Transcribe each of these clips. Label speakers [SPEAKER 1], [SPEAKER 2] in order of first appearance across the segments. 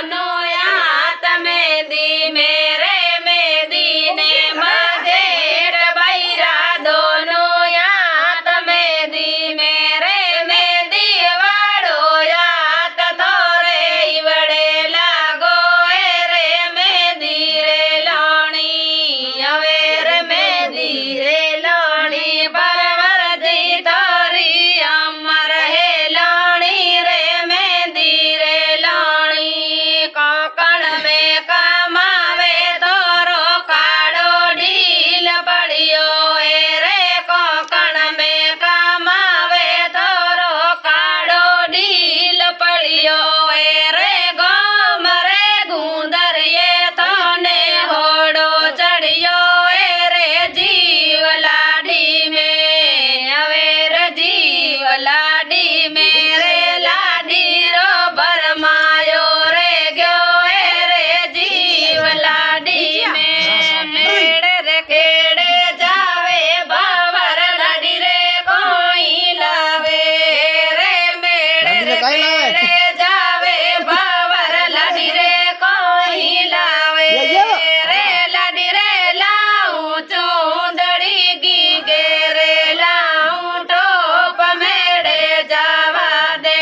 [SPEAKER 1] दोनों यात मेहंदी मेरे मेहंदी ने मजेठ बैरा दोनों यात मेहंदी मेरे मेहंदी वाड़ो यात थोरे इवड़े लागो रे मेहंदी रे लाणी हवे रे मेहंदी रे लाणी बरवर जी थारी अमर है लाणी रे मेहंदी रे लाणी कोकण में कमावे तोरो काड़ो ढील पड़ियो रे कोकण में कमावे तोरो काड़ो ढील पड़ियो रे गोम रे गुंदर ये तोने होड़ो चढ़ियो रे जीव लाडी में हवे रे जीव लाडी में रे लाडी रो बरमायो रे गयो रे जीव लाडी में मेड़े रे खेड़े जावे बावर लाडी रे कोई लावे रे मेड़े रे खेड़े जावे बावर लाडी रे कोई लावे रे लाडी रे लाऊं चूंदड़ी की गेरे लाऊं टोप मेड़े जावा दे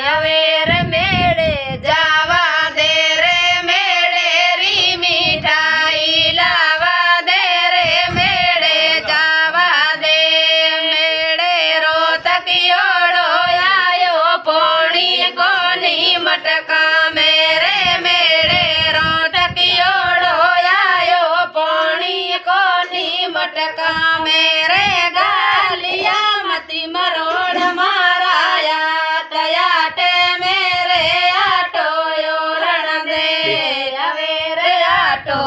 [SPEAKER 1] हवे रे मेड़े जावा दे रे मेड़े री मिठाई लावा दे रे मेड़े जावा दे मेड़े रोतकियोड़ो आयो पोणी कोनी मटका मेरे मेड़े रोटकियोड़ो आयो पोणी कोनी मटका मेरे गालिया मती मरोड़ माराया तयाटे मेरे आटो यो रण दे हवे रे आटो